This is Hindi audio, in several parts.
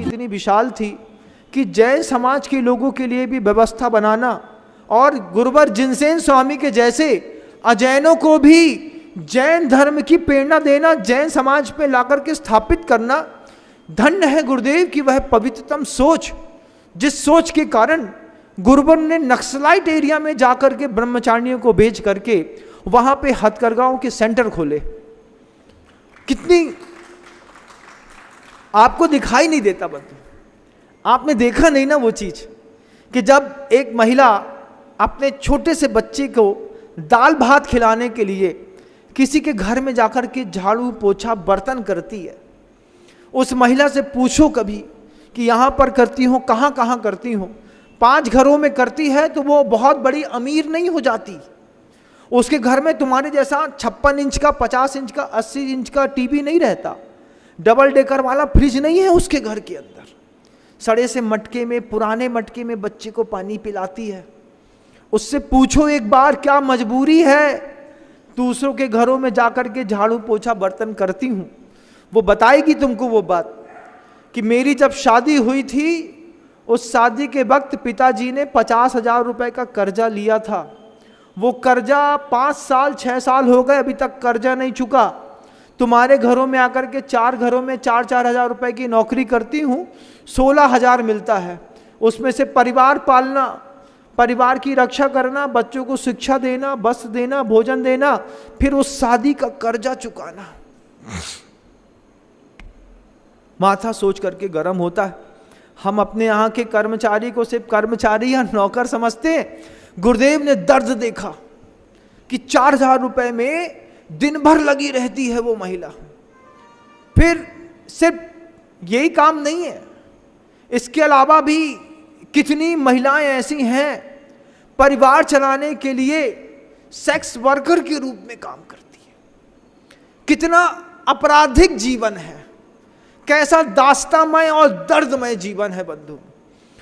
इतनी विशाल थी कि जैन समाज के लोगों के लिए भी व्यवस्था बनाना और गुरुवर जिनसेन स्वामी के जैसे अजैनों को भी जैन धर्म की प्रेरणा देना, जैन समाज पे लाकर के स्थापित करना, धन्य है गुरुदेव की वह पवित्रतम सोच, जिस सोच के कारण गुरुवर ने नक्सलाइट एरिया में जाकर के ब्रह्मचारियों को भेज करके वहां पे हथकरघाओं के सेंटर खोले। कितनी आपको दिखाई नहीं देता बंधु, आपने देखा नहीं ना वो चीज कि जब एक महिला अपने छोटे से बच्चे को दाल भात खिलाने के लिए किसी के घर में जाकर के झाड़ू पोछा बर्तन करती है, उस महिला से पूछो कभी कि यहाँ पर करती हो, कहाँ कहाँ करती हो। 5 घरों में करती है तो वो बहुत बड़ी अमीर नहीं हो जाती। उसके घर में तुम्हारे जैसा 56 इंच का, 50 इंच का, 80 इंच का टीवी नहीं रहता, डबल डेकर वाला फ्रिज नहीं है उसके घर के अंदर। सड़े से मटके में, पुराने मटके में बच्चे को पानी पिलाती है। उससे पूछो एक बार क्या मजबूरी है दूसरों के घरों में जाकर के झाड़ू पोछा बर्तन करती हूँ। वो बताएगी तुमको वो बात कि मेरी जब शादी हुई थी उस शादी के वक्त पिताजी ने 50,000 रुपए का कर्जा लिया था। वो कर्जा 5 साल 6 साल हो गए, अभी तक कर्जा नहीं चुका। तुम्हारे घरों में आकर के 4 घरों में 4-4 हज़ार रुपए की नौकरी करती हूँ, 16,000 मिलता है। उसमें से परिवार पालना, परिवार की रक्षा करना, बच्चों को शिक्षा देना, वस्त्र देना, भोजन देना, फिर उस शादी का कर्जा चुकाना। माथा सोच करके गर्म होता है। हम अपने यहाँ के कर्मचारी को सिर्फ कर्मचारी या नौकर समझते हैं। गुरुदेव ने दर्द देखा कि 4,000 रुपए में दिन भर लगी रहती है वो महिला। फिर सिर्फ यही काम नहीं है, इसके अलावा भी कितनी महिलाएं ऐसी हैं परिवार चलाने के लिए सेक्स वर्कर के रूप में काम करती है। कितना आपराधिक जीवन है, कैसा दास्तामय और दर्दमय जीवन है बंधु।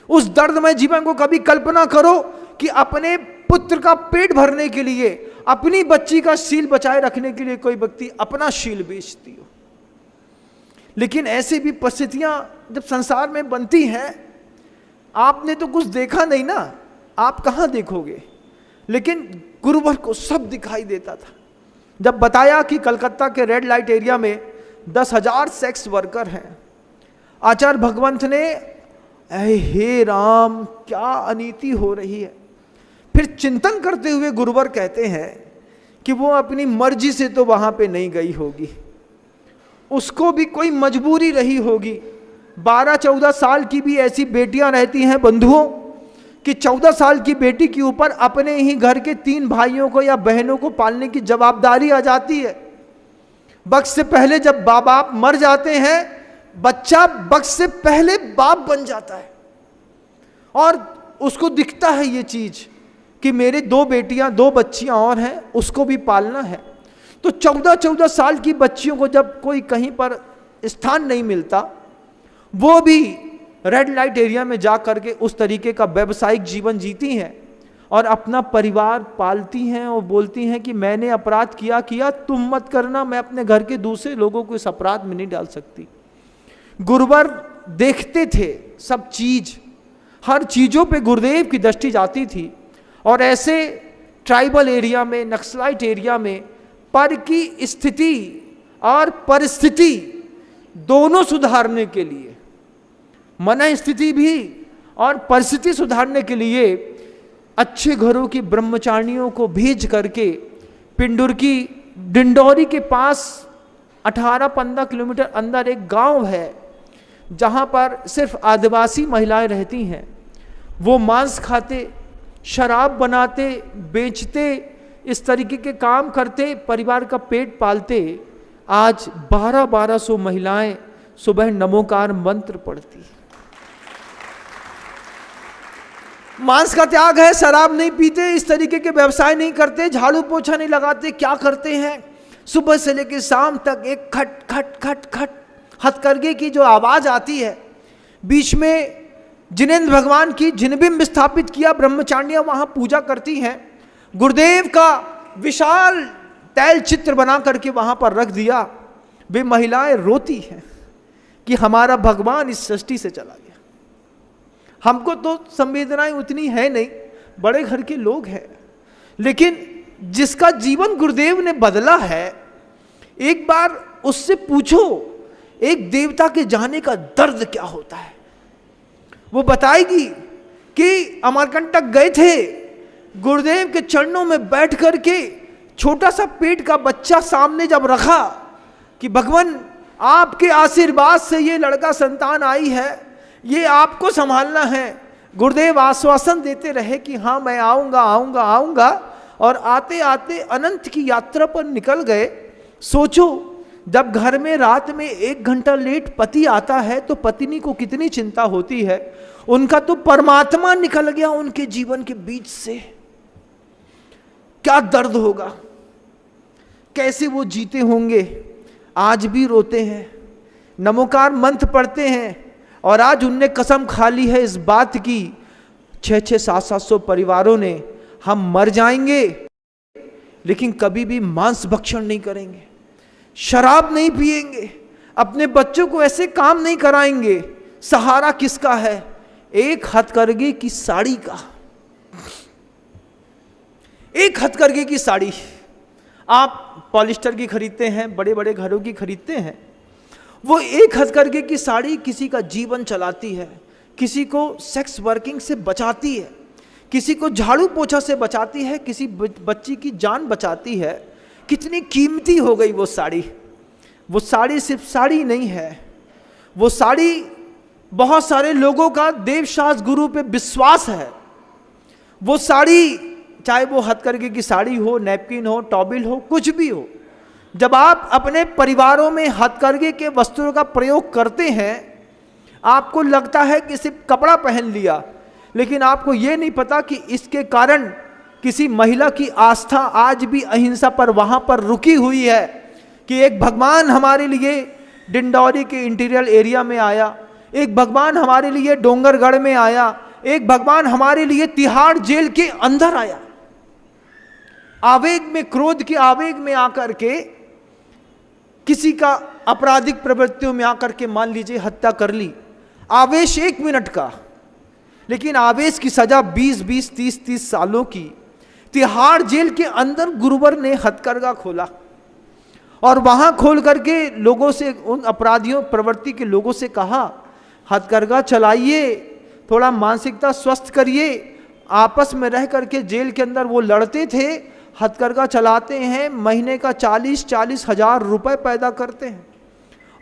उस दर्दमय जीवन को कभी कल्पना करो कि अपने पुत्र का पेट भरने के लिए, अपनी बच्ची का शील बचाए रखने के लिए कोई व्यक्ति अपना शील बेचती हो। लेकिन ऐसी भी परिस्थितियां जब संसार में बनती हैं, आपने तो कुछ देखा नहीं ना, आप कहां देखोगे। लेकिन गुरुवर को सब दिखाई देता था। जब बताया कि कलकत्ता के रेड लाइट एरिया में 10,000 सेक्स वर्कर हैं, आचार्य भगवंत ने हे राम क्या अनीति हो रही है। फिर चिंतन करते हुए गुरुवर कहते हैं कि वो अपनी मर्जी से तो वहां पे नहीं गई होगी, उसको भी कोई मजबूरी रही होगी। 12-14 साल की भी ऐसी बेटियां रहती हैं बंधुओं कि 14 साल की बेटी के ऊपर अपने ही घर के 3 भाइयों को या बहनों को पालने की जवाबदारी आ जाती है। वक्त से पहले जब बाप मर जाते हैं, बच्चा वक्त से पहले बाप बन जाता है और उसको दिखता है ये चीज कि मेरे 2 बेटियां 2 बच्चियां और हैं, उसको भी पालना है। तो 14-14 साल की बच्चियों को जब कोई कहीं पर स्थान नहीं मिलता, वो भी रेड लाइट एरिया में जा करके उस तरीके का व्यवसायिक जीवन जीती हैं और अपना परिवार पालती हैं और बोलती हैं कि मैंने अपराध किया, तुम मत करना, मैं अपने घर के दूसरे लोगों को इस अपराध में नहीं डाल सकती। गुरुवर देखते थे सब चीज, हर चीजों पे गुरुदेव की दृष्टि जाती थी। और ऐसे ट्राइबल एरिया में, नक्सलाइट एरिया में पर की स्थिति और परिस्थिति दोनों सुधारने के लिए, मन स्थिति भी और परिस्थिति सुधारने के लिए अच्छे घरों की ब्रह्मचारियों को भेज करके पिंडुर की डिंडोरी के पास 18-15 किलोमीटर अंदर एक गांव है जहां पर सिर्फ आदिवासी महिलाएं रहती हैं। वो मांस खाते, शराब बनाते, बेचते, इस तरीके के काम करते, परिवार का पेट पालते। आज 1200 महिलाएं सुबह नमोकार मंत्र पढ़ती। मांस का त्याग है, शराब नहीं पीते, इस तरीके के व्यवसाय नहीं करते, झाड़ू पोछा नहीं लगाते। क्या करते हैं? सुबह से लेकर शाम तक एक खट खट खट खट हथकरघे की जो आवाज आती है, बीच में जिनेंद्र भगवान की जिनबिंब स्थापित किया, ब्रह्मचारियां वहां पूजा करती हैं। गुरुदेव का विशाल तैल चित्र बना करके वहां पर रख दिया। वे महिलाएं रोती हैं कि हमारा भगवान इस सृष्टि से चला गया। हमको तो संवेदनाएं उतनी है नहीं, बड़े घर के लोग हैं, लेकिन जिसका जीवन गुरुदेव ने बदला है, एक बार उससे पूछो एक देवता के जाने का दर्द क्या होता है। वो बताएगी कि अमरकंटक गए थे, गुरुदेव के चरणों में बैठ करके छोटा सा पेट का बच्चा सामने जब रखा कि भगवान आपके आशीर्वाद से ये लड़का संतान आई है, ये आपको संभालना है। गुरुदेव आश्वासन देते रहे कि हाँ मैं आऊँगा आऊँगा आऊँगा, और आते आते अनंत की यात्रा पर निकल गए। सोचो जब घर में रात में 1 घंटा लेट पति आता है तो पत्नी को कितनी चिंता होती है। उनका तो परमात्मा निकल गया उनके जीवन के बीच से, क्या दर्द होगा, कैसे वो जीते होंगे। आज भी रोते हैं, नमोकार मंत्र पढ़ते हैं, और आज उनने कसम खा ली है इस बात की, 600 700 परिवारों ने, हम मर जाएंगे लेकिन कभी भी मांस भक्षण नहीं करेंगे, शराब नहीं पिएंगे, अपने बच्चों को ऐसे काम नहीं कराएंगे। सहारा किसका है? एक हथकरघे की साड़ी का। एक हथकरघे की साड़ी आप पॉलिस्टर की खरीदते हैं, बड़े बड़े घरों की खरीदते हैं, वो एक हथकरघे की साड़ी किसी का जीवन चलाती है, किसी को सेक्स वर्किंग से बचाती है, किसी को झाड़ू पोछा से बचाती है, किसी बच्ची की जान बचाती है। कितनी कीमती हो गई वो साड़ी। वो साड़ी सिर्फ साड़ी नहीं है, वो साड़ी बहुत सारे लोगों का देवशास्त्र गुरु पे विश्वास है। वो साड़ी, चाहे वो हथकरघे की साड़ी हो, नैपकिन हो, टॉबिल हो, कुछ भी हो, जब आप अपने परिवारों में हथकरघे के वस्त्रों का प्रयोग करते हैं, आपको लगता है कि सिर्फ कपड़ा पहन लिया, लेकिन आपको ये नहीं पता कि इसके कारण किसी महिला की आस्था आज भी अहिंसा पर वहाँ पर रुकी हुई है। कि एक भगवान हमारे लिए डिंडौरी के इंटीरियर एरिया में आया, एक भगवान हमारे लिए डोंगरगढ़ में आया, एक भगवान हमारे लिए तिहाड़ जेल के अंदर आया। आवेग में, क्रोध के आवेग में आकर के किसी का आपराधिक प्रवृत्तियों में आकर के मान लीजिए हत्या कर ली। आवेश 1 मिनट का, लेकिन आवेश की सजा 20-20, 30-30 सालों की। तिहाड़ जेल के अंदर गुरुवर ने हथकरघा खोला और वहां खोल करके लोगों से, उन अपराधियों प्रवृत्ति के लोगों से कहा, हथकरघा चलाइए, थोड़ा मानसिकता स्वस्थ करिए। आपस में रह करके जेल के अंदर वो लड़ते थे, हथकरघा चलाते हैं, महीने का 40-40 हजार रुपए पैदा करते हैं,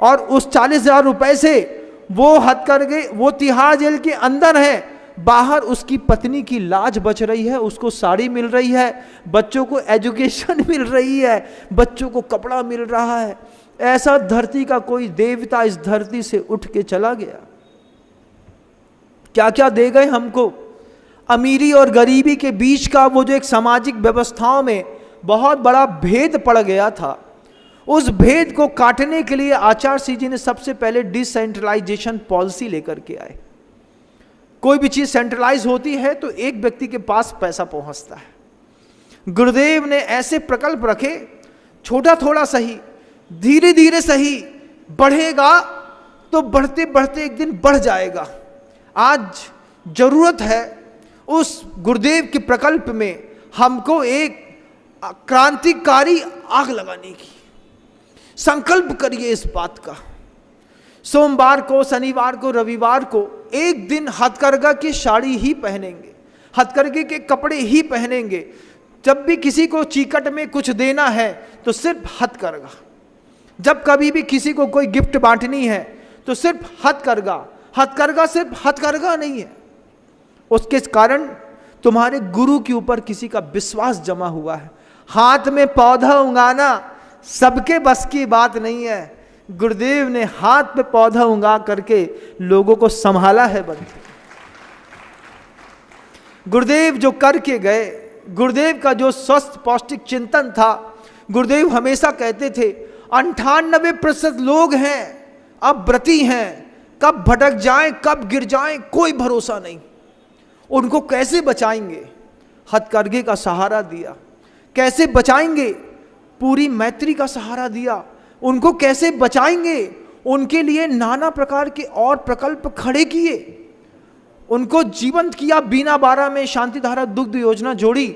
और उस 40 हजार रुपए से वो हथकरघे, वो तिहाड़ जेल के अंदर है, बाहर उसकी पत्नी की लाज बच रही है, उसको साड़ी मिल रही है, बच्चों को एजुकेशन मिल रही है, बच्चों को कपड़ा मिल रहा है। ऐसा धरती का कोई देवता इस धरती से उठ के चला गया। क्या क्या दे गए हमको। अमीरी और गरीबी के बीच का वो जो एक सामाजिक व्यवस्थाओं में बहुत बड़ा भेद पड़ गया था, उस भेद को काटने के लिए आचार्य श्री जी ने सबसे पहले डिसेंट्रलाइजेशन पॉलिसी लेकर के आए। कोई भी चीज सेंट्रलाइज होती है तो एक व्यक्ति के पास पैसा पहुंचता है। गुरुदेव ने ऐसे प्रकल्प रखे, छोटा थोड़ा सही, धीरे धीरे सही, बढ़ेगा तो बढ़ते बढ़ते एक दिन बढ़ जाएगा। आज जरूरत है उस गुरुदेव के प्रकल्प में हमको एक क्रांतिकारी आग लगाने की। संकल्प करिए इस बात का। सोमवार को, शनिवार को, रविवार को एक दिन हथकरघा की साड़ी ही पहनेंगे, हथकरघे के कपड़े ही पहनेंगे। जब भी किसी को चीकट में कुछ देना है तो सिर्फ हथकरघा। जब कभी भी किसी को कोई गिफ्ट बांटनी है तो सिर्फ हथकरघा। हथकरघा सिर्फ हथकरघा नहीं है, उसके कारण तुम्हारे गुरु के ऊपर किसी का विश्वास जमा हुआ है। हाथ में पौधा उगाना सबके बस की बात नहीं है। गुरुदेव ने हाथ पे पौधा उगा करके लोगों को संभाला है बंधु। गुरुदेव जो करके गए, गुरुदेव का जो स्वस्थ पौष्टिक चिंतन था, गुरुदेव हमेशा कहते थे 98% लोग हैं अब व्रती हैं, कब भटक जाएं कब गिर जाएं कोई भरोसा नहीं। उनको कैसे बचाएंगे? हथकरघे का सहारा दिया। कैसे बचाएंगे? पूरी मैत्री का सहारा दिया। उनको कैसे बचाएंगे? उनके लिए नाना प्रकार के और प्रकल्प खड़े किए, उनको जीवंत किया। बीना 12 में शांतिधारा दुग्ध योजना जोड़ी।